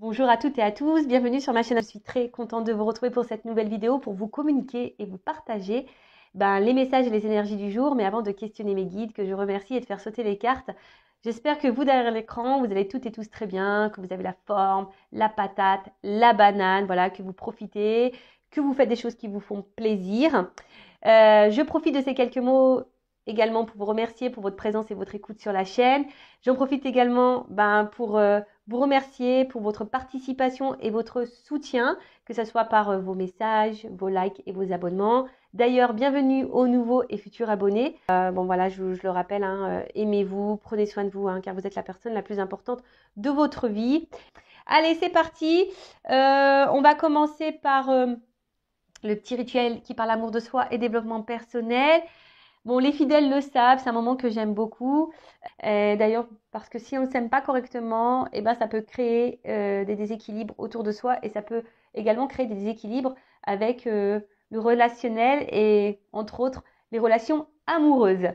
Bonjour à toutes et à tous, bienvenue sur ma chaîne. Je suis très contente de vous retrouver pour cette nouvelle vidéo pour vous communiquer et vous partager les messages et les énergies du jour. Mais avant de questionner mes guides, que je remercie et de faire sauter les cartes, j'espère que vous derrière l'écran, vous allez toutes et tous très bien, que vous avez la forme, la patate, la banane, voilà, que vous profitez, que vous faites des choses qui vous font plaisir. Je profite de ces quelques mots également pour vous remercier pour votre présence et votre écoute sur la chaîne. J'en profite également pour vous remercier pour votre participation et votre soutien, que ce soit par vos messages, vos likes et vos abonnements. D'ailleurs, bienvenue aux nouveaux et futurs abonnés. Bon voilà, je le rappelle, aimez-vous, prenez soin de vous, car vous êtes la personne la plus importante de votre vie. Allez, c'est parti. On va commencer par le petit rituel qui parle amour de soi et développement personnel. Bon, les fidèles le savent, c'est un moment que j'aime beaucoup. D'ailleurs, parce que si on ne s'aime pas correctement, ça peut créer des déséquilibres autour de soi et ça peut également créer des déséquilibres avec le relationnel et entre autres les relations amoureuses.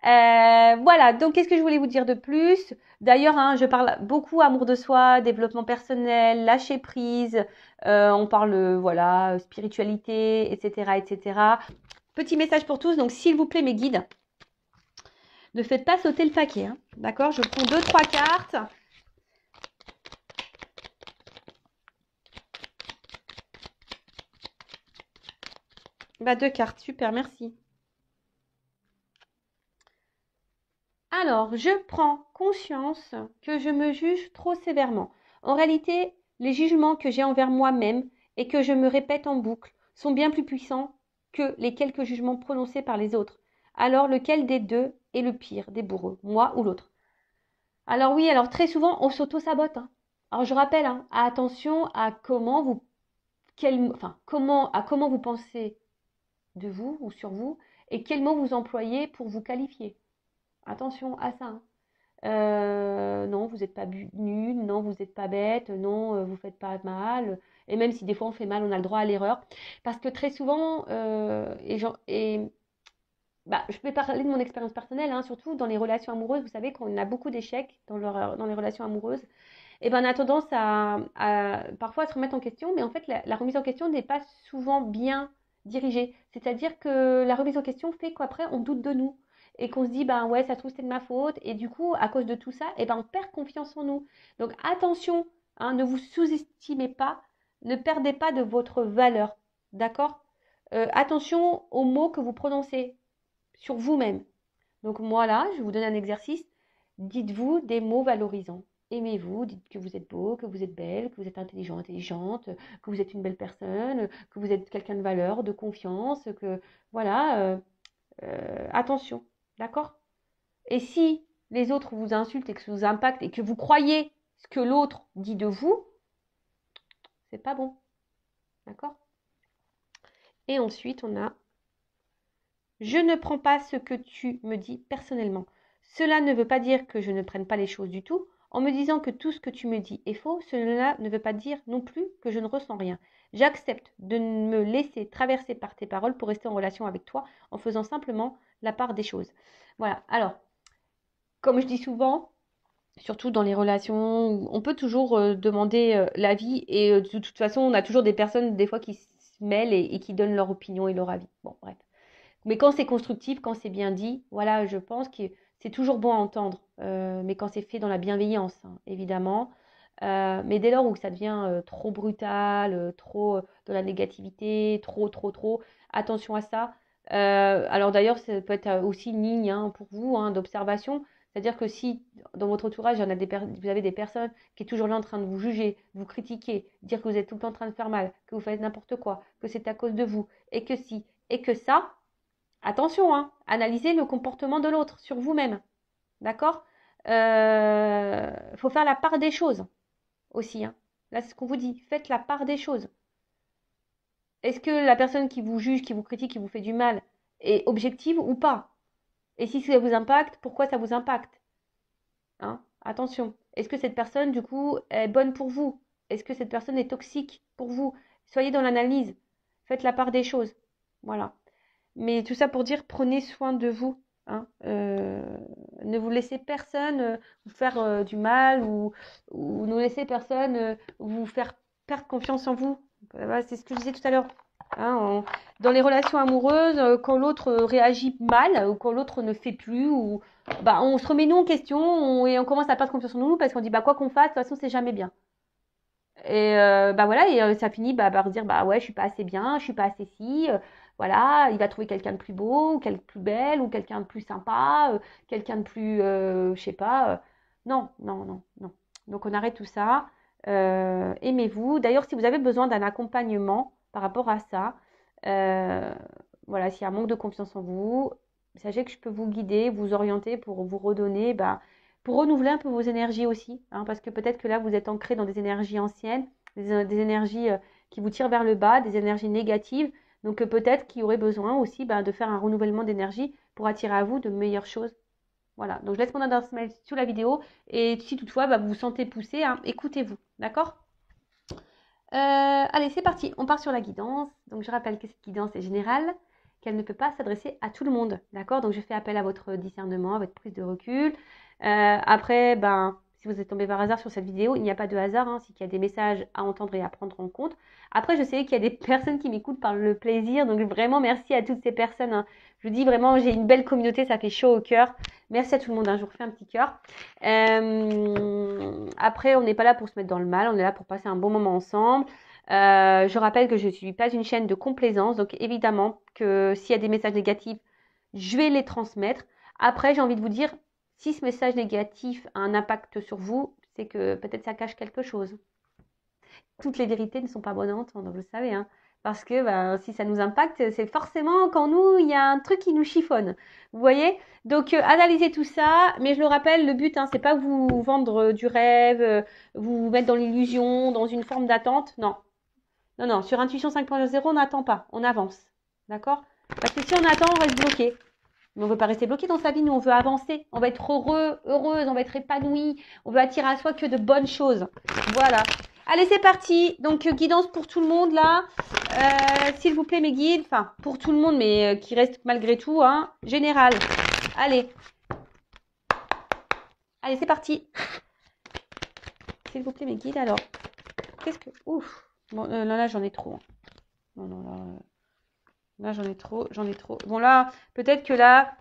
Voilà, donc qu'est-ce que je voulais vous dire de plus? D'ailleurs, je parle beaucoup amour de soi, développement personnel, lâcher prise, on parle voilà, spiritualité, etc., etc. Petit message pour tous, donc s'il vous plaît mes guides, ne faites pas sauter le paquet, d'accord? Je prends 2-3 cartes. Deux cartes, super, merci. Alors, je prends conscience que je me juge trop sévèrement. En réalité, les jugements que j'ai envers moi-même et que je me répète en boucle sont bien plus puissants que les quelques jugements prononcés par les autres. Alors, lequel des deux est le pire des bourreaux, moi ou l'autre? Alors oui, alors très souvent, on s'auto-sabote. Alors je rappelle, attention à comment vous, comment vous pensez de vous ou sur vous et quels mots vous employez pour vous qualifier. Attention à ça. Non, vous n'êtes pas nul, non, vous n'êtes pas bête, non, vous ne faites pas mal. Et même si des fois on fait mal, on a le droit à l'erreur. Parce que très souvent, je peux parler de mon expérience personnelle, surtout dans les relations amoureuses. Vous savez qu'on a beaucoup d'échecs dans les relations amoureuses. Et on a tendance à parfois à se remettre en question, mais en fait, la remise en question n'est pas souvent bien dirigée. C'est-à-dire que la remise en question fait qu'après, on doute de nous et qu'on se dit, ouais, ça se trouve, c'était de ma faute. Et du coup, à cause de tout ça, on perd confiance en nous. Donc, attention, ne vous sous-estimez pas, ne perdez pas de votre valeur. D'accord? Attention aux mots que vous prononcez sur vous-même. Donc, moi, là, je vous donne un exercice. Dites-vous des mots valorisants. Aimez-vous, dites que vous êtes beau, que vous êtes belle, que vous êtes intelligent, intelligente, que vous êtes une belle personne, que vous êtes quelqu'un de valeur, de confiance, que voilà, attention, d'accord? Et si les autres vous insultent et que ça vous impacte et que vous croyez ce que l'autre dit de vous, c'est pas bon, d'accord? Et ensuite, on a je ne prends pas ce que tu me dis personnellement. Cela ne veut pas dire que je ne prenne pas les choses du tout. En me disant que tout ce que tu me dis est faux, cela ne veut pas dire non plus que je ne ressens rien. J'accepte de me laisser traverser par tes paroles pour rester en relation avec toi en faisant simplement la part des choses. Voilà. Alors, comme je dis souvent, surtout dans les relations, on peut toujours demander l'avis et de toute façon, on a toujours des personnes des fois qui se mêlent et qui donnent leur opinion et leur avis. Bon, bref. Mais quand c'est constructif, quand c'est bien dit, voilà, je pense que c'est toujours bon à entendre. Mais quand c'est fait dans la bienveillance, évidemment. Mais dès lors où ça devient trop brutal, trop dans la négativité, trop, attention à ça. Alors d'ailleurs, ça peut être aussi une ligne pour vous d'observation. C'est-à-dire que si dans votre entourage, vous avez des personnes qui sont toujours là en train de vous juger, vous critiquer, dire que vous êtes tout le temps en train de faire mal, que vous faites n'importe quoi, que c'est à cause de vous, et que si, et que ça, attention, analysez le comportement de l'autre sur vous-même. D'accord? Faut faire la part des choses aussi. Là, c'est ce qu'on vous dit. Faites la part des choses. Est-ce que la personne qui vous juge, qui vous critique, qui vous fait du mal est objective ou pas? Et si ça vous impacte, pourquoi ça vous impacte? Attention. Est-ce que cette personne, du coup, est bonne pour vous? Est-ce que cette personne est toxique pour vous? Soyez dans l'analyse. Faites la part des choses. Voilà. Mais tout ça pour dire, prenez soin de vous. hein. Ne vous laissez personne vous faire du mal ou ne laissez personne vous faire perdre confiance en vous. Voilà, c'est ce que je disais tout à l'heure. Hein, dans les relations amoureuses, quand l'autre réagit mal ou quand l'autre ne fait plus, ou bah, on se remet nous en question et on commence à perdre confiance en nous parce qu'on dit bah quoi qu'on fasse, de toute façon c'est jamais bien. Et bah voilà, et ça finit bah, par se dire bah ouais, je suis pas assez bien, je suis pas assez si, voilà, il va trouver quelqu'un de plus beau, ou quelqu'un de plus belle, ou quelqu'un de plus sympa, quelqu'un de plus, je sais pas. Non, non, non, non. Donc on arrête tout ça. Aimez-vous. D'ailleurs, si vous avez besoin d'un accompagnement par rapport à ça, euh, voilà, s'il y a un manque de confiance en vous, sachez que je peux vous guider, vous orienter pour vous redonner bah, pour renouveler un peu vos énergies aussi, hein, parce que peut-être que là, vous êtes ancré dans des énergies anciennes, des énergies qui vous tirent vers le bas, des énergies négatives. Donc peut-être qu'il y aurait besoin aussi bah, de faire un renouvellement d'énergie pour attirer à vous de meilleures choses. Voilà, donc je laisse mon adresse mail sous la vidéo. Et si toutefois bah, vous vous sentez poussé, hein, écoutez-vous, d'accord? Allez, c'est parti, on part sur la guidance. Donc je rappelle que cette guidance est générale, qu'elle ne peut pas s'adresser à tout le monde, d'accord? Donc je fais appel à votre discernement, à votre prise de recul. Après, ben, si vous êtes tombé par hasard sur cette vidéo, il n'y a pas de hasard, hein, c'est qu'il y a des messages à entendre et à prendre en compte. Après, je sais qu'il y a des personnes qui m'écoutent par le plaisir, donc vraiment merci à toutes ces personnes, hein. Je vous dis vraiment, j'ai une belle communauté, ça fait chaud au cœur. Merci à tout le monde, hein, je vous refais un petit cœur. Après, on n'est pas là pour se mettre dans le mal, on est là pour passer un bon moment ensemble. Je rappelle que je ne suis pas une chaîne de complaisance, donc évidemment que s'il y a des messages négatifs, je vais les transmettre. Après, j'ai envie de vous dire, si ce message négatif a un impact sur vous, c'est que peut-être ça cache quelque chose. Toutes les vérités ne sont pas bonnes à entendre, vous le savez, hein. Parce que bah, si ça nous impacte, c'est forcément quand nous, il y a un truc qui nous chiffonne. Vous voyez? Donc, analysez tout ça. Mais je le rappelle, le but, hein, c'est pas vous vendre du rêve, vous mettre dans l'illusion, dans une forme d'attente. Non. Non, non. Sur Intuition 5.0, on n'attend pas. On avance. D'accord? Parce que si on attend, on reste bloqué. Mais on ne veut pas rester bloqué dans sa vie. Nous, on veut avancer. On va être heureux, heureuse. On va être épanoui. On veut attirer à soi que de bonnes choses. Voilà. Allez, c'est parti. Donc, guidance pour tout le monde, là. S'il vous plaît, mes guides. Enfin, pour tout le monde, mais qui reste malgré tout, hein. Général. Allez. Allez, c'est parti. S'il vous plaît, mes guides, alors. Qu'est-ce que... Ouf. Bon, là, j'en ai trop. Non, non, là... Là, j'en ai trop, j'en ai trop. Bon, là, peut-être que là...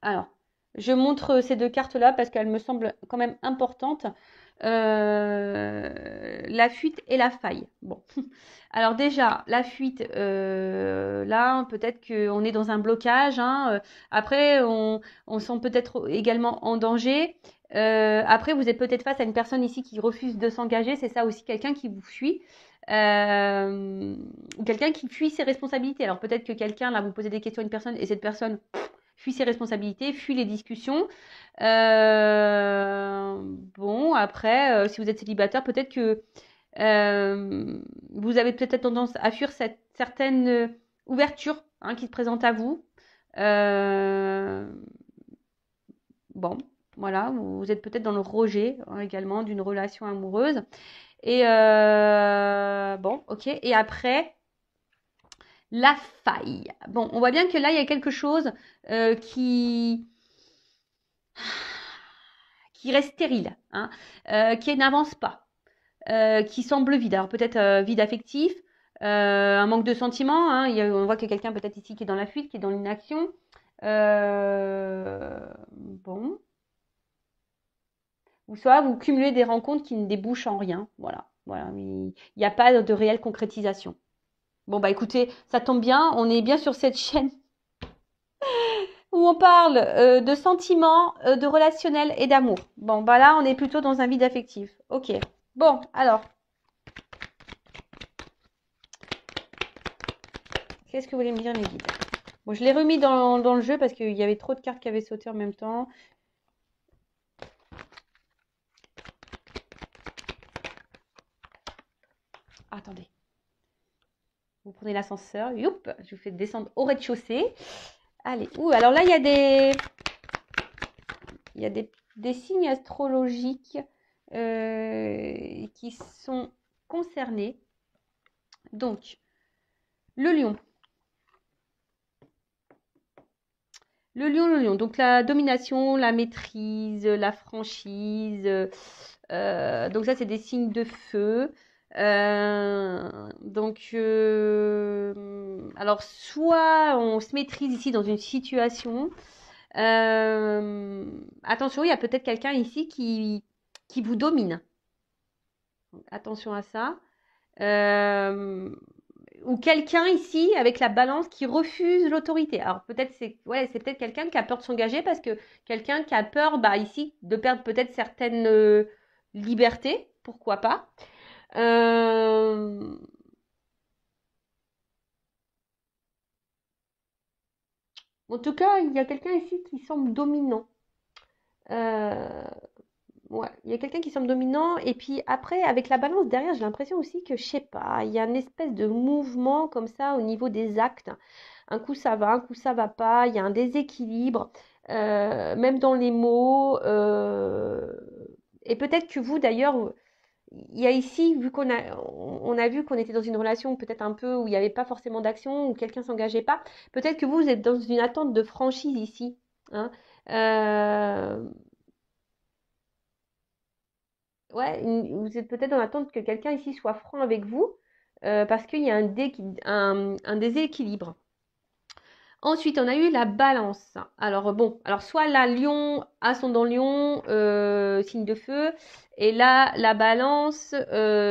Alors, je montre ces deux cartes-là parce qu'elles me semblent quand même importantes. La fuite et la faille. Bon. Alors déjà, la fuite, là, peut-être qu'on est dans un blocage, hein. Après, on sent peut-être également en danger. Après, vous êtes peut-être face à une personne ici qui refuse de s'engager. C'est ça aussi, quelqu'un qui vous fuit. Ou quelqu'un qui fuit ses responsabilités. Alors peut-être que quelqu'un, là, vous posez des questions à une personne et cette personne fuit ses responsabilités, fuit les discussions. Bon, après, si vous êtes célibataire, peut-être que vous avez peut-être tendance à fuir cette certaine ouverture, hein, qui se présente à vous. Bon, voilà, vous êtes peut-être dans le rejet, hein, également d'une relation amoureuse. Et bon, ok. Et après, la faille. Bon, on voit bien que là, il y a quelque chose qui reste stérile, hein, qui n'avance pas, qui semble vide. Alors peut-être vide affectif, un manque de sentiments, hein. On voit qu'il y a quelqu'un peut-être ici qui est dans la fuite, qui est dans l'inaction. Bon. Ou soit vous cumulez des rencontres qui ne débouchent en rien. Voilà. Voilà. Il n'y a pas de réelle concrétisation. Bon, bah écoutez, ça tombe bien, on est bien sur cette chaîne où on parle de sentiments, de relationnel et d'amour. Bon, bah là, on est plutôt dans un vide affectif. Ok. Bon, alors, qu'est-ce que vous voulez me dire, mes guides? Bon, je l'ai remis dans le jeu parce qu'il y avait trop de cartes qui avaient sauté en même temps. Attendez. Vous prenez l'ascenseur. Youp, je vous fais descendre au rez-de-chaussée. Allez. Ouh, alors là, il y a des signes astrologiques qui sont concernés. Donc, le lion. Le lion. Donc la domination, la maîtrise, la franchise. Donc ça, c'est des signes de feu. Alors soit on se maîtrise ici dans une situation. Attention, il y a peut-être quelqu'un ici qui vous domine. Donc, attention à ça. Euh, ou quelqu'un ici avec la balance qui refuse l'autorité. Alors peut-être c'est peut-être quelqu'un qui a peur de s'engager parce que quelqu'un qui a peur ici de perdre peut-être certaines libertés, pourquoi pas. Euh, En tout cas, il y a quelqu'un ici qui semble dominant. Euh, Ouais, il y a quelqu'un qui semble dominant et puis après avec la balance derrière, j'ai l'impression aussi que je sais pas, il y a une espèce de mouvement comme ça au niveau des actes. Un coup ça va, un coup ça va pas, il y a un déséquilibre, même dans les mots. Et peut-être que vous d'ailleurs, il y a ici, vu on a vu qu'on était dans une relation peut-être un peu où il n'y avait pas forcément d'action, où quelqu'un s'engageait pas, peut-être que vous êtes dans une attente de franchise ici, hein. Euh, Ouais, vous êtes peut-être dans l'attente que quelqu'un ici soit franc avec vous, parce qu'il y a un déséquilibre. Ensuite, on a eu la balance. Alors bon, alors soit la lion, ascendant lion, signe de feu, et là, la balance,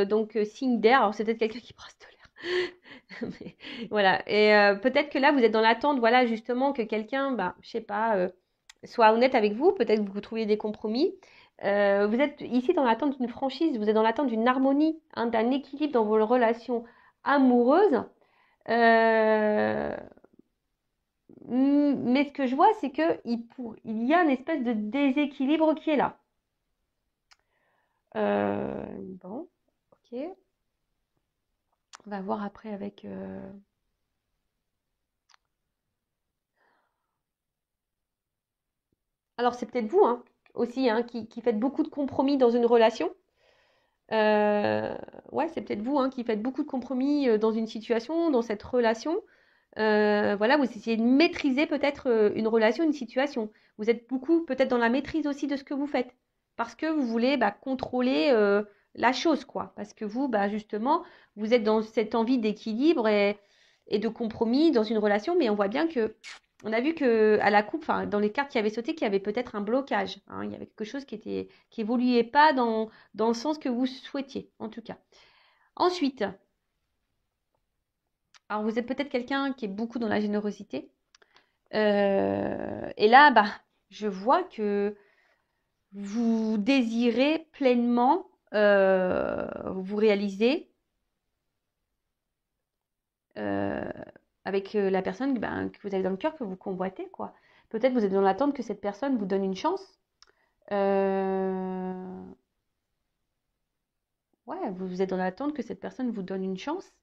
donc signe d'air. Alors c'est peut-être quelqu'un qui brasse de l'air. Mais, voilà, et peut-être que là, vous êtes dans l'attente, voilà, justement, que quelqu'un, je sais pas, soit honnête avec vous, peut-être que vous trouviez des compromis. Vous êtes ici dans l'attente d'une franchise, vous êtes dans l'attente d'une harmonie, hein, d'un équilibre dans vos relations amoureuses. Euh, mais ce que je vois, c'est que il y a une espèce de déséquilibre qui est là. Bon, ok. On va voir après avec. Alors c'est peut-être vous, hein, aussi, hein, qui faites beaucoup de compromis dans une relation. Euh, ouais, c'est peut-être vous, hein, qui faites beaucoup de compromis dans une situation, dans cette relation. Voilà, vous essayez de maîtriser peut-être une relation, une situation. Vous êtes beaucoup peut-être dans la maîtrise aussi de ce que vous faites, parce que vous voulez contrôler la chose, quoi. Parce que vous, justement, vous êtes dans cette envie d'équilibre et de compromis dans une relation, mais on voit bien que, on a vu que à la coupe, enfin, dans les cartes qui avaient sauté, qu'il y avait peut-être un blocage, hein. Il y avait quelque chose qui évoluait pas dans le sens que vous souhaitiez, en tout cas. Ensuite, alors vous êtes peut-être quelqu'un qui est beaucoup dans la générosité. Et là, je vois que vous désirez pleinement vous réaliser euh, avec la personne que vous avez dans le cœur, que vous convoitez, quoi. Peut-être vous êtes dans l'attente que cette personne vous donne une chance. Euh, ouais, vous êtes dans l'attente que cette personne vous donne une chance.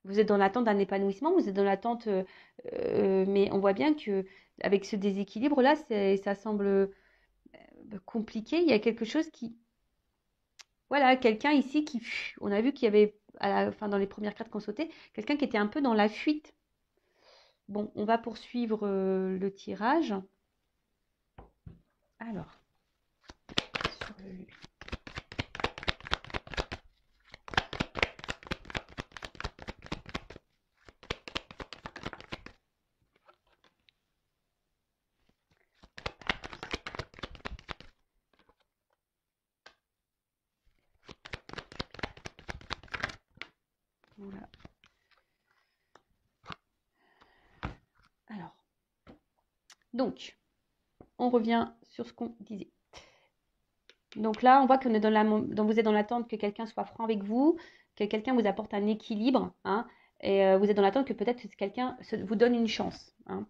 Vous êtes dans l'attente d'un épanouissement, vous êtes dans l'attente, mais on voit bien que avec ce déséquilibre-là, ça semble compliqué. Il y a quelque chose qui, voilà, quelqu'un ici on a vu qu'il y avait, dans les premières cartes qu'on sautait, quelqu'un qui était un peu dans la fuite. Bon, on va poursuivre le tirage. Alors, sur le- voilà. Alors, donc, on revient sur ce qu'on disait. Donc là, on voit qu'on est vous êtes dans l'attente que quelqu'un soit franc avec vous, que quelqu'un vous apporte un équilibre, hein, et vous êtes dans l'attente que peut-être quelqu'un vous donne une chance, hein.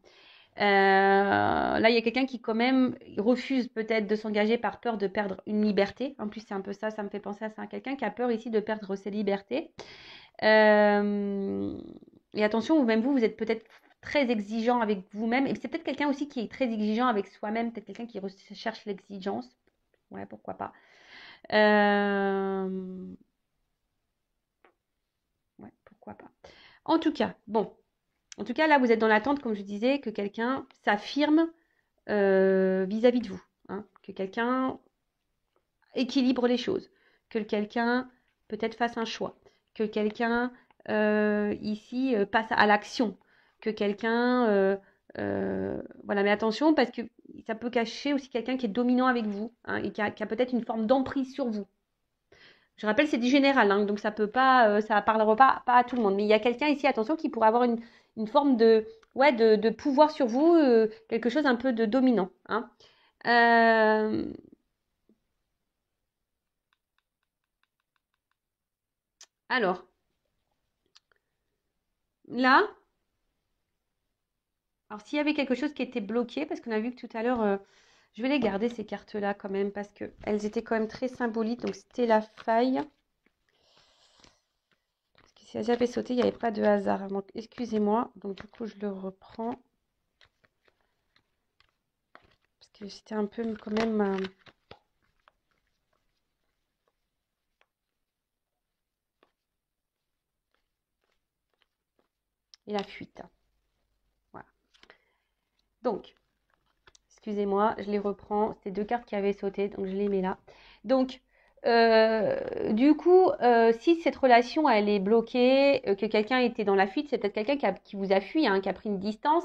Là, il y a quelqu'un qui quand même refuse peut-être de s'engager par peur de perdre une liberté. En plus, c'est un peu ça, ça me fait penser à ça. Quelqu'un qui a peur ici de perdre ses libertés. Euh, et attention, même vous, vous êtes peut-être très exigeant avec vous-même. Et c'est peut-être quelqu'un aussi qui est très exigeant avec soi-même. Peut-être quelqu'un qui recherche l'exigence. Ouais, pourquoi pas. Ouais, pourquoi pas. En tout cas, bon. En tout cas, là, vous êtes dans l'attente, comme je disais, que quelqu'un s'affirme vis-à-vis de vous, hein, que quelqu'un équilibre les choses, que quelqu'un peut-être fasse un choix, que quelqu'un ici passe à l'action, que quelqu'un voilà, mais attention parce que ça peut cacher aussi quelqu'un qui est dominant avec vous, hein, et qui a peut-être une forme d'emprise sur vous. Je rappelle, c'est du général, hein, donc ça peut pas, ça parlera pas à tout le monde. Mais il y a quelqu'un ici, attention, qui pourrait avoir une forme de, ouais, de pouvoir sur vous, quelque chose un peu de dominant, hein. Euh, alors, là, alors s'il y avait quelque chose qui était bloqué, parce qu'on a vu que tout à l'heure, je vais les garder ces cartes-là quand même, parce que elles étaient quand même très symboliques. Donc c'était la faille. Parce que si j'avais sauté, il n'y avait pas de hasard. Donc excusez-moi. Donc du coup, je le reprends. Parce que c'était un peu quand même... et la fuite. Voilà. Donc, excusez-moi, je les reprends. C'était deux cartes qui avaient sauté, donc je les mets là. Donc, du coup, si cette relation elle est bloquée, que quelqu'un était dans la fuite, c'est peut-être quelqu'un qui vous a fui, hein, qui a pris une distance,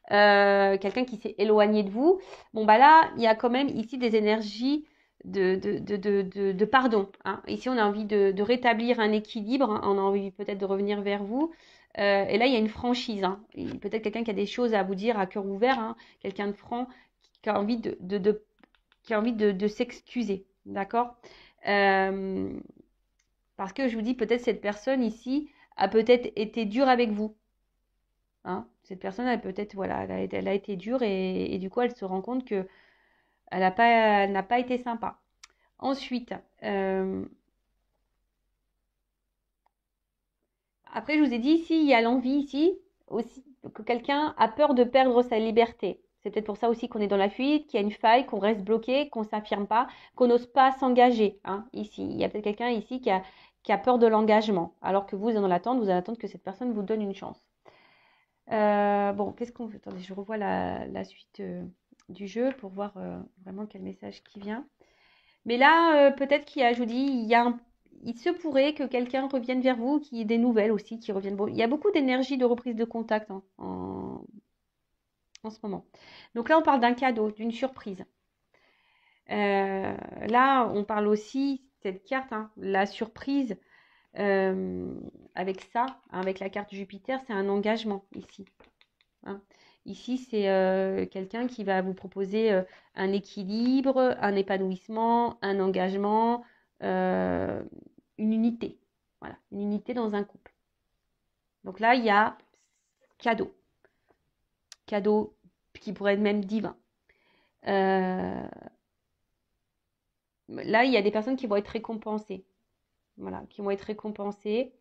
quelqu'un qui s'est éloigné de vous. Bon, bah là, il y a quand même ici des énergies de pardon, hein. Ici, on a envie de rétablir un équilibre, hein. On a envie peut-être de revenir vers vous. Et là, il y a une franchise, hein. Peut-être quelqu'un qui a des choses à vous dire à cœur ouvert, hein, quelqu'un de franc qui a envie qui a envie de s'excuser, d'accord. euh, Parce que je vous dis, peut-être cette personne ici a peut-être été dure avec vous, hein. Cette personne, elle peut-être, voilà, elle a été dure et du coup, elle se rend compte que elle n'a pas été sympa. Ensuite, euh, après, je vous ai dit, ici, il y a l'envie ici aussi que quelqu'un a peur de perdre sa liberté. C'est peut-être pour ça aussi qu'on est dans la fuite, qu'il y a une faille, qu'on reste bloqué, qu'on ne s'affirme pas, qu'on n'ose pas s'engager, hein, ici. Il y a peut-être quelqu'un ici qui a peur de l'engagement, alors que vous êtes dans l'attente, vous allez attendre que cette personne vous donne une chance. Bon, qu'est-ce qu'on veut? Attendez, je revois la suite du jeu pour voir vraiment quel message qui vient. Mais là, peut-être qu'il y a, je vous dis, il se pourrait que quelqu'un revienne vers vous, qu'il y ait des nouvelles aussi qui reviennent. Bon, il y a beaucoup d'énergie de reprise de contact, hein, en ce moment. Donc là, on parle d'un cadeau, d'une surprise. Là, on parle aussi, cette carte, hein, la surprise, euh, avec ça, hein, avec la carte Jupiter, c'est un engagement ici, hein. Ici, c'est quelqu'un qui va vous proposer un équilibre, un épanouissement, un engagement, euh, une unité. Voilà, une unité dans un couple. Donc là, il y a cadeau. Cadeau qui pourrait être même divin. Euh, Là, il y a des personnes qui vont être récompensées. Voilà, qui vont être récompensées.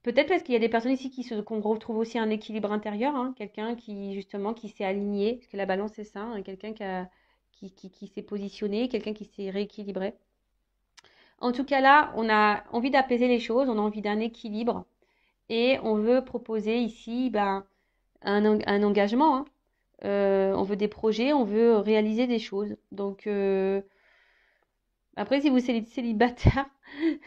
Peut-être parce qu'il y a des personnes ici qu'on retrouve aussi un équilibre intérieur, hein, quelqu'un qui justement qui s'est aligné, parce que la balance c'est ça, hein, quelqu'un qui s'est positionné, quelqu'un qui s'est rééquilibré. En tout cas là, on a envie d'apaiser les choses, on a envie d'un équilibre et on veut proposer ici ben, un engagement, hein. On veut des projets, on veut réaliser des choses. Donc après, si vous êtes célibataire,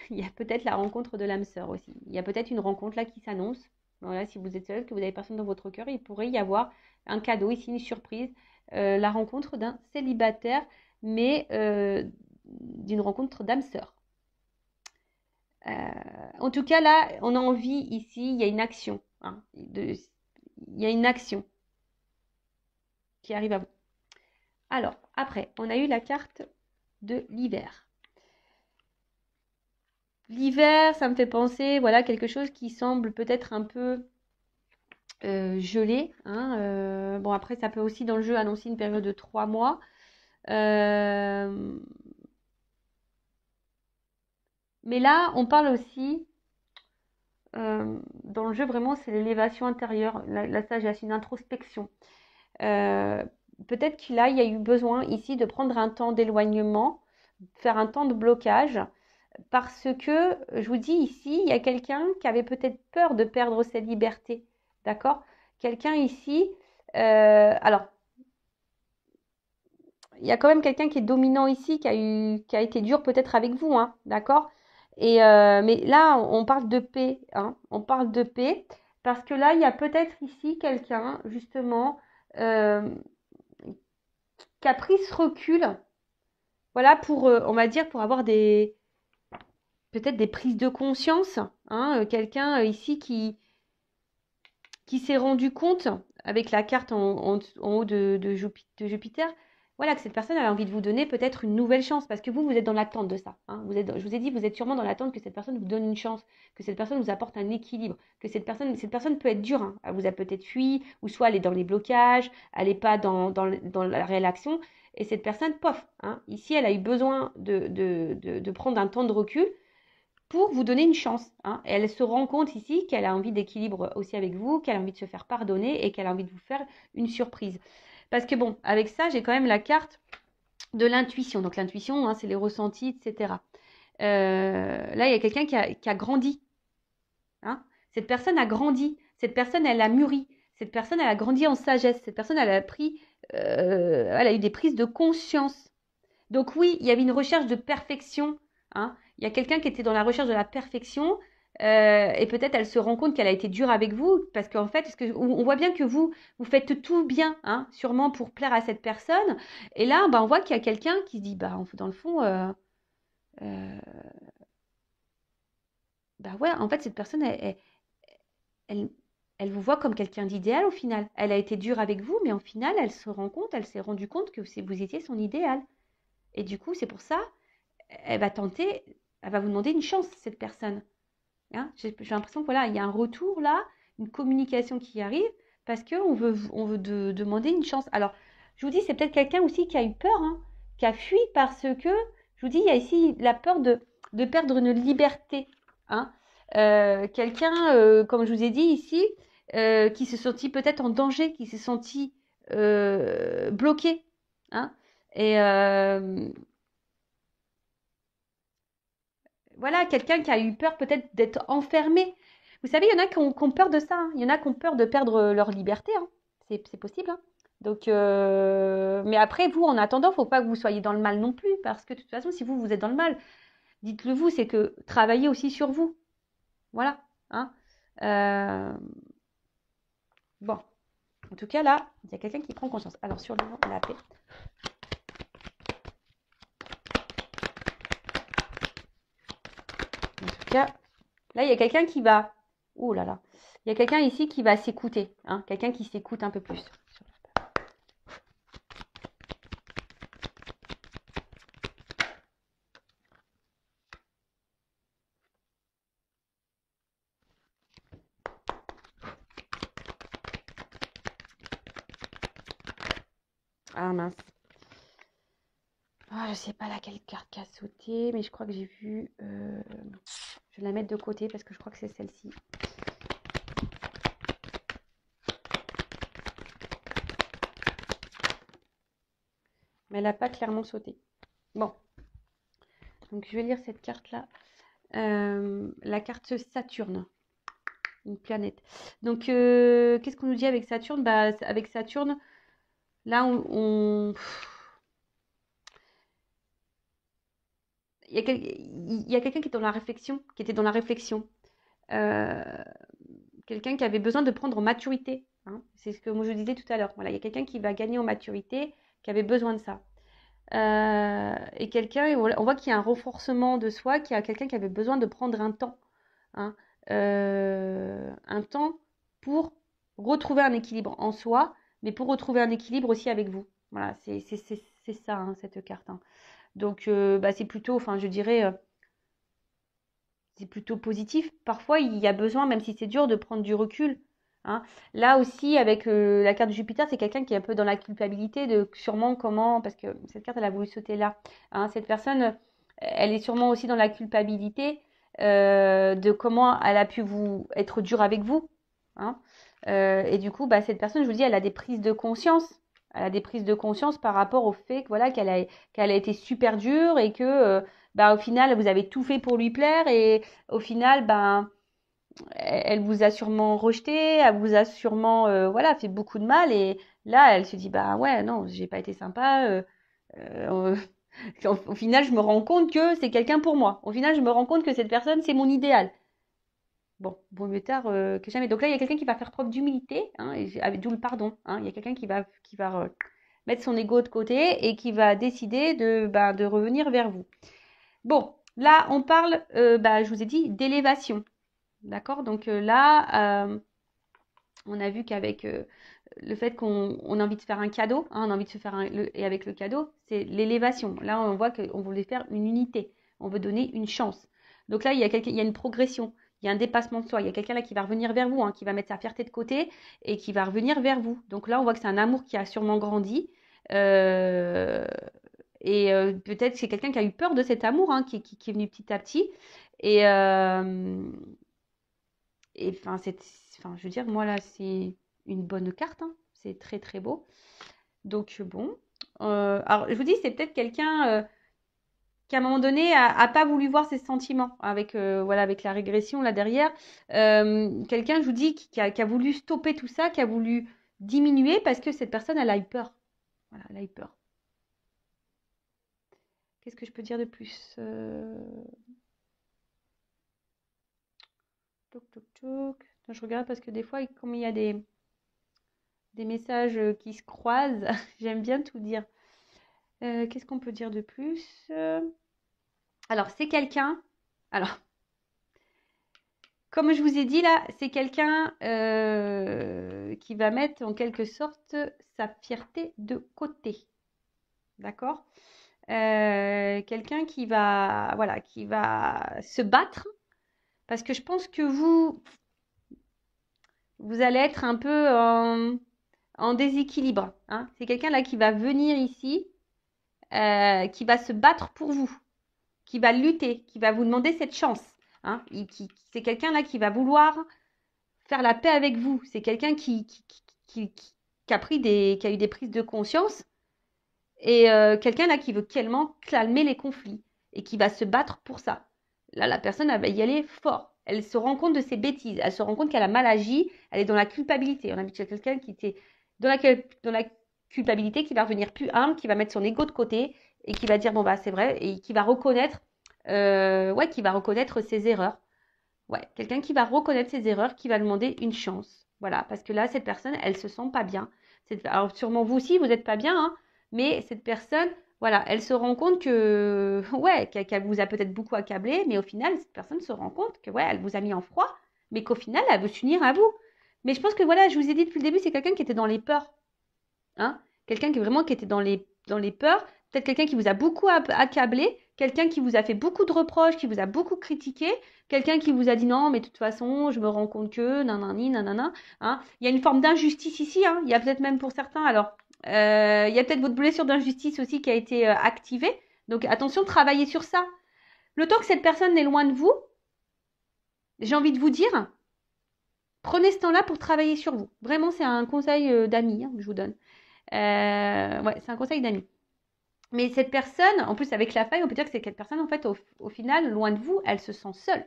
il y a peut-être la rencontre de l'âme sœur aussi. Il y a peut-être une rencontre là qui s'annonce. Voilà, si vous êtes seul, que vous n'avez personne dans votre cœur, il pourrait y avoir un cadeau ici, une surprise, la rencontre d'un célibataire, mais d'une rencontre d'âme sœur. Euh, En tout cas, là, on a envie ici, il y a une action, hein, il y a une action qui arrive à vous. Alors, après, on a eu la carte de l'hiver. L'hiver, ça me fait penser, voilà, quelque chose qui semble peut-être un peu gelé, hein. Bon, après, ça peut aussi dans le jeu annoncer une période de 3 mois. Euh, mais là, on parle aussi, dans le jeu, vraiment, c'est l'élévation intérieure, la sagesse, une introspection. Euh, Peut-être qu'il il y a eu besoin ici de prendre un temps d'éloignement, faire un temps de blocage, parce que, je vous dis ici, il y a quelqu'un qui avait peut-être peur de perdre ses libertés, d'accord? Quelqu'un ici, alors, il y a quand même quelqu'un qui est dominant ici, qui a été dur peut-être avec vous, hein, d'accord? Mais là, on parle de paix, hein, on parle de paix, parce que là, il y a peut-être ici quelqu'un, justement, euh, qui a pris ce recul, voilà, pour, on va dire, pour avoir peut-être des prises de conscience, hein, quelqu'un ici qui s'est rendu compte, avec la carte en haut de Jupiter, voilà, que cette personne a envie de vous donner peut-être une nouvelle chance, parce que vous êtes dans l'attente de ça, hein. Je vous ai dit, vous êtes sûrement dans l'attente que cette personne vous donne une chance, que cette personne vous apporte un équilibre, que cette personne peut être dure, hein. Elle vous a peut-être fui, ou soit elle est dans les blocages, elle n'est pas dans la réelle action, et cette personne, pof, hein, ici, elle a eu besoin de prendre un temps de recul, pour vous donner une chance, hein. Et elle se rend compte ici qu'elle a envie d'équilibre aussi avec vous, qu'elle a envie de se faire pardonner et qu'elle a envie de vous faire une surprise. Parce que bon, avec ça, j'ai quand même la carte de l'intuition. Donc l'intuition, hein, c'est les ressentis, etc. Là, il y a quelqu'un qui a grandi, hein. Cette personne a grandi. Cette personne, elle a mûri. Cette personne, elle a grandi en sagesse. Cette personne, elle a eu des prises de conscience. Donc oui, il y avait une recherche de perfection, hein. Il y a quelqu'un qui était dans la recherche de la perfection, et peut-être elle se rend compte qu'elle a été dure avec vous, parce qu'en fait, on voit bien que vous faites tout bien, hein, sûrement pour plaire à cette personne. Et là, on voit qu'il y a quelqu'un qui se dit, dans le fond, euh, ouais, en fait, cette personne, elle, elle vous voit comme quelqu'un d'idéal au final. Elle a été dure avec vous, mais au final, elle s'est rendue compte que vous étiez son idéal. Et du coup, c'est pour ça, elle va tenter, elle va vous demander une chance, cette personne, hein. J'ai l'impression que voilà, il y a un retour là, une communication qui arrive, parce on veut demander une chance. Alors, je vous dis, c'est peut-être quelqu'un aussi qui a eu peur, hein, qui a fui parce que, je vous dis, il y a ici la peur de perdre une liberté, hein. Quelqu'un, comme je vous ai dit ici, qui se sentit peut-être en danger, qui s'est senti bloqué, hein. Et, voilà, quelqu'un qui a eu peur peut-être d'être enfermé. Vous savez, il y en a qui ont peur de ça, hein. Il y en a qui ont peur de perdre leur liberté, hein. C'est possible, hein. Donc, mais après, vous, en attendant, il ne faut pas que vous soyez dans le mal non plus, parce que de toute façon, si vous êtes dans le mal, dites-le vous, c'est que travaillez aussi sur vous. Voilà, hein. Euh, bon, en tout cas, là, il y a quelqu'un qui prend conscience. Alors, sur la paix. En tout cas, là, il y a quelqu'un qui va... Oh là là. Il y a quelqu'un ici qui va s'écouter, hein, quelqu'un qui s'écoute un peu plus. Ah mince. Ah, je sais pas laquelle carte qui a sauté, mais je crois que j'ai vu... je vais la mettre de côté parce que je crois que c'est celle-ci. Mais elle n'a pas clairement sauté. Bon, donc je vais lire cette carte-là. La carte Saturne, une planète. Donc, qu'est-ce qu'on nous dit avec Saturne? Avec Saturne, là, il y a quelqu'un qui est dans la réflexion, qui était dans la réflexion. Euh, Quelqu'un qui avait besoin de prendre en maturité, hein. C'est ce que moi je disais tout à l'heure. Voilà, il y a quelqu'un qui va gagner en maturité, qui avait besoin de ça. Et quelqu'un, on voit qu'il y a un renforcement de soi, qu'il y a quelqu'un qui avait besoin de prendre un temps, hein. Un temps pour retrouver un équilibre en soi, mais pour retrouver un équilibre aussi avec vous. Voilà, c'est ça, hein, cette carte, hein. Donc, c'est plutôt, enfin, je dirais, c'est plutôt positif. Parfois, il y a besoin, même si c'est dur, de prendre du recul, hein. Là aussi, avec la carte de Jupiter, c'est quelqu'un qui est un peu dans la culpabilité de sûrement comment, parce que cette carte, elle a voulu sauter là, hein. Cette personne, elle est sûrement aussi dans la culpabilité de comment elle a pu vous être dure avec vous, hein. Et du coup, cette personne, je vous dis, elle a des prises de conscience. Elle a des prises de conscience par rapport au fait que, voilà, qu'elle a été super dure et que au final, vous avez tout fait pour lui plaire et au final, elle vous a sûrement rejeté, elle vous a sûrement voilà, fait beaucoup de mal et là, elle se dit bah ouais, non, j'ai pas été sympa. Euh, au final, je me rends compte que c'est quelqu'un pour moi. Au final, je me rends compte que cette personne, c'est mon idéal. Bon, vaut mieux tard que jamais. Donc là, il y a quelqu'un qui va faire preuve d'humilité, hein, d'où le pardon. Hein. Il y a quelqu'un qui va mettre son ego de côté et qui va décider de revenir vers vous. Bon, là, on parle, je vous ai dit, d'élévation. D'accord? Donc là, on a vu qu'avec le fait qu'on a envie de faire un cadeau, hein, on a envie de se faire et avec le cadeau, c'est l'élévation. Là, on voit qu'on voulait faire une unité. On veut donner une chance. Donc là, il y a une progression. Il y a un dépassement de soi. Il y a quelqu'un là qui va revenir vers vous, hein, qui va mettre sa fierté de côté et qui va revenir vers vous. Donc là, on voit que c'est un amour qui a sûrement grandi. Euh, peut-être que c'est quelqu'un qui a eu peur de cet amour, hein, qui est venu petit à petit. Et, euh, enfin, je veux dire, moi là, c'est une bonne carte, hein. C'est très très beau. Donc bon. Alors, je vous dis, c'est peut-être quelqu'un qui, à un moment donné, a pas voulu voir ses sentiments avec, voilà, avec la régression là derrière. Quelqu'un, je vous dis, qui a voulu stopper tout ça, qui a voulu diminuer parce que cette personne, elle a eu peur. Voilà, elle a eu peur. Qu'est-ce que je peux dire de plus Toc, toc, toc. Attends, je regarde parce que des fois, comme il y a des messages qui se croisent, j'aime bien tout dire. Qu'est-ce qu'on peut dire de plus Alors, c'est quelqu'un. Alors, comme je vous ai dit là, c'est quelqu'un qui va mettre en quelque sorte sa fierté de côté. D'accord Quelqu'un voilà, qui va se battre parce que je pense que vous allez être un peu en déséquilibre. Hein. C'est quelqu'un là qui va venir ici, qui va se battre pour vous, qui va lutter, qui va vous demander cette chance. Hein. C'est quelqu'un là qui va vouloir faire la paix avec vous. C'est quelqu'un qui a eu des prises de conscience et quelqu'un là qui veut tellement calmer les conflits et qui va se battre pour ça. Là, la personne, elle va y aller fort. Elle se rend compte de ses bêtises. Elle se rend compte qu'elle a mal agi. Elle est dans la culpabilité. On a vu quelqu'un qui était dans la culpabilité, qui va revenir plus humble, qui va mettre son ego de côté et qui va dire bon bah c'est vrai et qui va reconnaître, qui va reconnaître ses erreurs. Ouais, quelqu'un qui va reconnaître ses erreurs, qui va demander une chance. Voilà, parce que là, cette personne, elle se sent pas bien. Alors, sûrement vous aussi, vous n'êtes pas bien, hein, mais cette personne, voilà, elle se rend compte que, ouais, qu'elle vous a peut-être beaucoup accablé, mais au final, cette personne se rend compte que, ouais, elle vous a mis en froid, mais qu'au final, elle veut s'unir à vous. Mais je pense que, voilà, je vous ai dit depuis le début, c'est quelqu'un qui était dans les peurs. Hein, quelqu'un qui était dans les peurs, peut-être quelqu'un qui vous a beaucoup accablé, quelqu'un qui vous a fait beaucoup de reproches, qui vous a beaucoup critiqué, quelqu'un qui vous a dit non, mais de toute façon, je me rends compte que, nanani, nanana. Hein. Il y a une forme d'injustice ici, hein. Il y a peut-être même pour certains, alors, il y a peut-être votre blessure d'injustice aussi qui a été activée. Donc attention, travaillez sur ça. Le temps que cette personne est loin de vous, j'ai envie de vous dire, prenez ce temps-là pour travailler sur vous. Vraiment, c'est un conseil d'amis hein, que je vous donne. Ouais, c'est un conseil d'amis. Mais cette personne, en plus avec la faille, on peut dire que c'est cette personne, en fait, au final, loin de vous, elle se sent seule.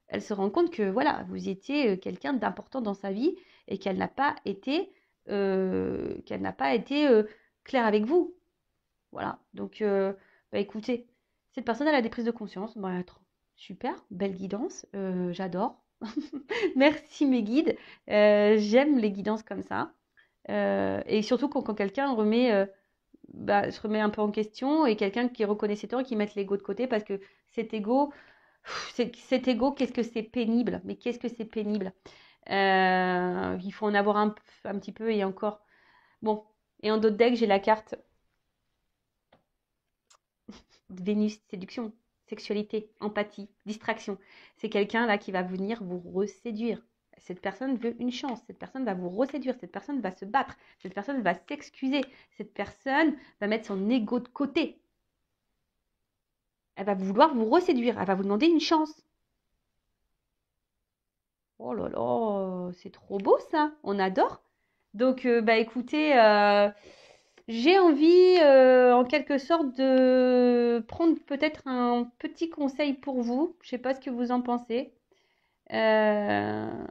Elle se rend compte que, voilà, vous étiez quelqu'un d'important dans sa vie et qu'elle n'a pas été claire avec vous. Voilà. Donc, écoutez, cette personne, elle a des prises de conscience. Bah, super, belle guidance, j'adore. Merci mes guides. J'aime les guidances comme ça. Et surtout quand quelqu'un se remet un peu en question et quelqu'un qui reconnaît ses torts et qui met l'ego de côté parce que cet ego, qu'est-ce que c'est pénible. Mais qu'est-ce que c'est pénible. Il faut en avoir un petit peu et encore. Bon, et en d'autres decks, j'ai la carte Vénus, séduction, sexualité, empathie, distraction. C'est quelqu'un là qui va venir vous reséduire. Cette personne veut une chance, cette personne va vous reséduire, cette personne va se battre, cette personne va s'excuser, cette personne va mettre son ego de côté. Elle va vouloir vous reséduire, elle va vous demander une chance. Oh là là, c'est trop beau ça, on adore. Donc, écoutez, j'ai envie, en quelque sorte, de prendre peut-être un petit conseil pour vous. Je ne sais pas ce que vous en pensez. Euh,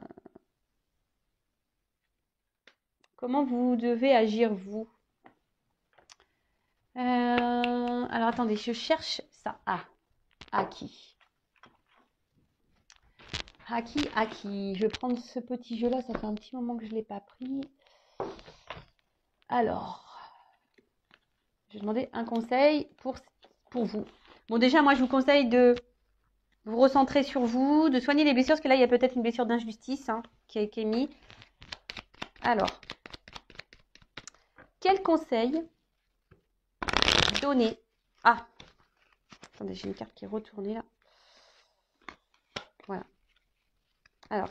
comment vous devez agir, vous? Alors, attendez, je cherche ça. Ah, Aki. Aki. Je vais prendre ce petit jeu-là. Ça fait un petit moment que je ne l'ai pas pris. Alors, je vais demander un conseil pour vous. Bon, déjà, moi, je vous conseille de vous recentrer sur vous, de soigner les blessures, parce que là, il y a peut-être une blessure d'injustice qui est mise. Alors, quel conseil donner? Ah, attendez, j'ai une carte qui est retournée là. Voilà. Alors,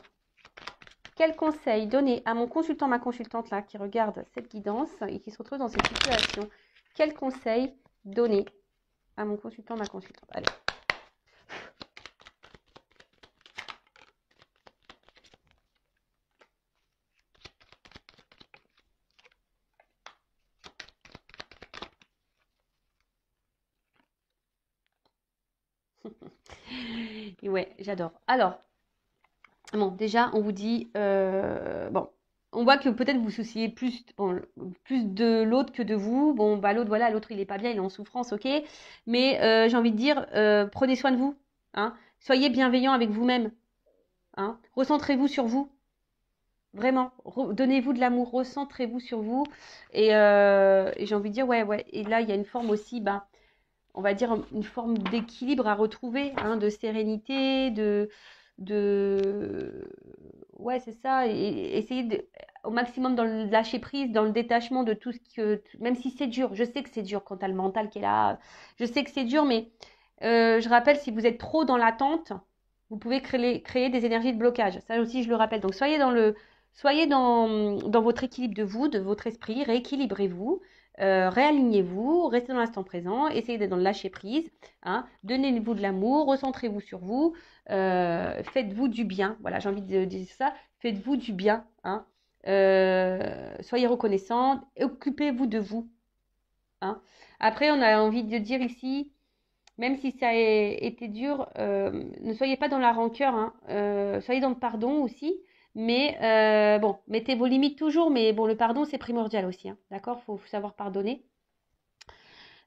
quel conseil donner à mon consultant, ma consultante là, qui regarde cette guidance et qui se retrouve dans cette situation? Quel conseil donner à mon consultant, ma consultante? Allez. Et ouais, j'adore. Alors, bon, déjà, on vous dit, bon, on voit que peut-être vous souciez plus, bon, plus de l'autre que de vous. Bon, bah l'autre, voilà, l'autre il est pas bien, il est en souffrance, ok. Mais j'ai envie de dire, prenez soin de vous, hein. Soyez bienveillant avec vous-même, hein. Recentrez-vous sur vous, vraiment. Donnez-vous de l'amour, recentrez-vous sur vous. Et j'ai envie de dire, ouais. Et là, il y a une forme aussi, bah, on va dire une forme d'équilibre à retrouver, hein, de sérénité, de... Ouais, c'est ça. Et essayer au maximum dans le lâcher prise, dans le détachement de tout ce que... Même si c'est dur, je sais que c'est dur quand tu as le mental qui est là. Je sais que c'est dur, mais je rappelle, si vous êtes trop dans l'attente, vous pouvez créer des énergies de blocage. Ça aussi, je le rappelle. Donc, soyez dans votre équilibre de vous, de votre esprit, rééquilibrez-vous. Réalignez-vous, restez dans l'instant présent, essayez d'être dans le lâcher prise, hein, donnez-vous de l'amour, recentrez-vous sur vous, faites-vous du bien. Voilà, j'ai envie de dire ça, faites-vous du bien, hein. Soyez reconnaissante, occupez-vous de vous, hein. Après, on a envie de dire ici, même si ça a été dur, ne soyez pas dans la rancœur, hein, soyez dans le pardon aussi. Mais bon, mettez vos limites toujours, mais bon, le pardon, c'est primordial aussi, hein, d'accord? Il faut savoir pardonner.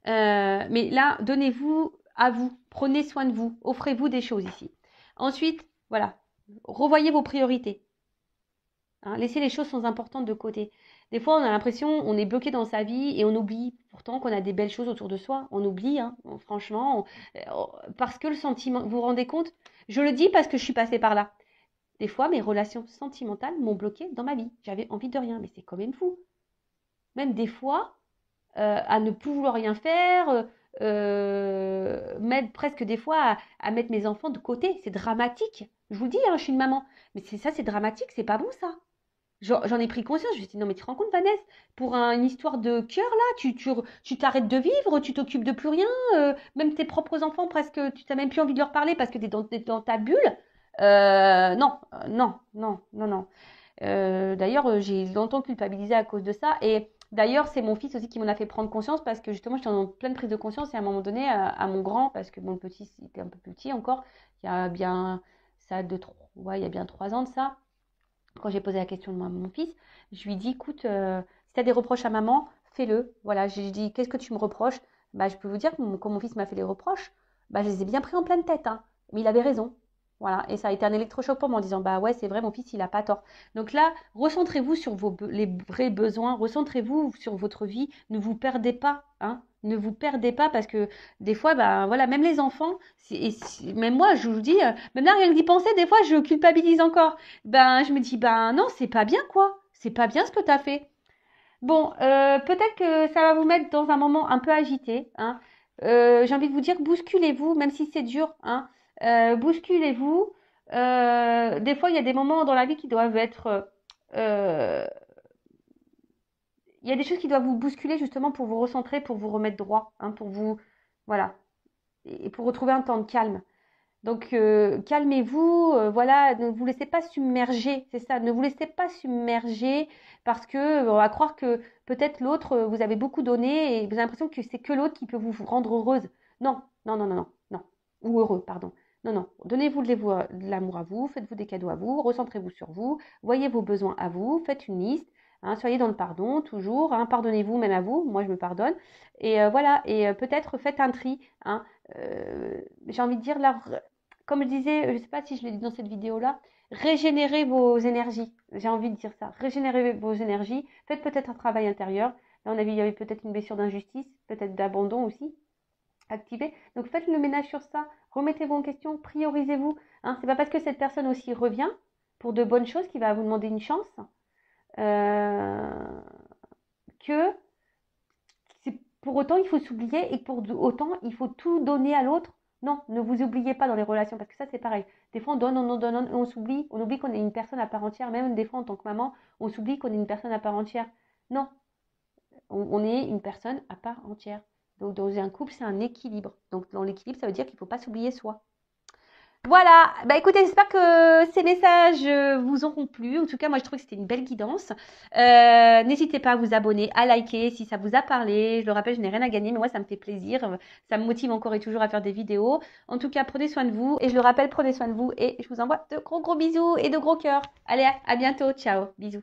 Mais là, donnez-vous à vous, prenez soin de vous, offrez-vous des choses ici. Ensuite, voilà, revoyez vos priorités, hein, laissez les choses sont importantes de côté. Des fois, on a l'impression on est bloqué dans sa vie et on oublie pourtant qu'on a des belles choses autour de soi. On oublie, hein, franchement, parce que le sentiment, vous vous rendez compte? Je le dis parce que je suis passée par là. Des fois, mes relations sentimentales m'ont bloqué dans ma vie. J'avais envie de rien, mais c'est quand même fou. Même des fois, à ne plus vouloir rien faire, mettre presque des fois à mettre mes enfants de côté. C'est dramatique. Je vous le dis, hein, je suis une maman. Mais c'est dramatique, c'est pas bon ça. J'en ai pris conscience. Je me suis dit, non, mais tu te rends compte, Vanessa, pour une histoire de cœur, là, tu t'arrêtes de vivre, tu t'occupes de plus rien. Même tes propres enfants, presque, tu n'as même plus envie de leur parler parce que tu es dans ta bulle. Non. D'ailleurs, j'ai longtemps culpabilisé à cause de ça. Et d'ailleurs, c'est mon fils aussi qui m'en a fait prendre conscience parce que justement, j'étais en pleine prise de conscience et à un moment donné, à mon grand, parce que mon petit était un peu plus petit encore, il y a bien ça ouais, il y a bien 3 ans de ça. Quand j'ai posé la question de moi à mon fils, je lui dis, écoute, si tu as des reproches à maman, fais-le. Voilà, j'ai dit, qu'est-ce que tu me reproches? Bah, je peux vous dire que quand mon fils m'a fait les reproches, bah, je les ai bien pris en pleine tête, hein. Mais il avait raison. Voilà, et ça a été un électrochoc pour moi en disant, bah ouais, c'est vrai, mon fils, il n'a pas tort. Donc là, recentrez-vous sur les vrais besoins, recentrez-vous sur votre vie, ne vous perdez pas, hein. Ne vous perdez pas parce que des fois, bah voilà, même les enfants, même moi, je vous dis, même là, rien que d'y penser, des fois, je culpabilise encore. Ben, je me dis, ben non, c'est pas bien, quoi. C'est pas bien ce que tu as fait. Bon, peut-être que ça va vous mettre dans un moment un peu agité, hein. J'ai envie de vous dire, bousculez-vous, même si c'est dur, hein. Bousculez-vous. Des fois, il y a des moments dans la vie qui doivent être... euh, il y a des choses qui doivent vous bousculer justement pour vous recentrer, pour vous remettre droit, hein, pour vous... Voilà. Et pour retrouver un temps de calme. Donc, calmez-vous, voilà, ne vous laissez pas submerger, c'est ça, ne vous laissez pas submerger parce que on va croire que peut-être l'autre, vous avez beaucoup donné et vous avez l'impression que c'est que l'autre qui peut vous rendre heureuse. Non, non, ou heureux, pardon. Non, non, donnez-vous de l'amour à vous, faites-vous des cadeaux à vous, recentrez-vous sur vous, voyez vos besoins à vous, faites une liste, hein, soyez dans le pardon toujours, hein, pardonnez-vous même à vous, moi je me pardonne, et voilà, et peut-être faites un tri, hein, j'ai envie de dire là, comme je disais, je ne sais pas si je l'ai dit dans cette vidéo-là, régénérez vos énergies, j'ai envie de dire ça, régénérez vos énergies, faites peut-être un travail intérieur, là on a vu, il y avait peut-être une blessure d'injustice, peut-être d'abandon aussi, activé. Donc faites le ménage sur ça, remettez-vous en question, priorisez-vous. Hein. C'est pas parce que cette personne aussi revient pour de bonnes choses qu'il va vous demander une chance euh, que pour autant il faut s'oublier et que pour autant il faut tout donner à l'autre. Non, ne vous oubliez pas dans les relations parce que ça c'est pareil. Des fois on donne, on s'oublie, on oublie qu'on est une personne à part entière. Même des fois en tant que maman, on s'oublie qu'on est une personne à part entière. Non, on est une personne à part entière. Donc dans un couple, c'est un équilibre. Donc dans l'équilibre, ça veut dire qu'il ne faut pas s'oublier soi. Voilà, bah écoutez, j'espère que ces messages vous auront plu. En tout cas, moi je trouve que c'était une belle guidance. N'hésitez pas à vous abonner, à liker si ça vous a parlé. Je le rappelle, je n'ai rien à gagner, mais moi ça me fait plaisir. Ça me motive encore et toujours à faire des vidéos. En tout cas, prenez soin de vous. Et je le rappelle, prenez soin de vous. Et je vous envoie de gros bisous et de gros cœurs. Allez, à bientôt. Ciao, bisous.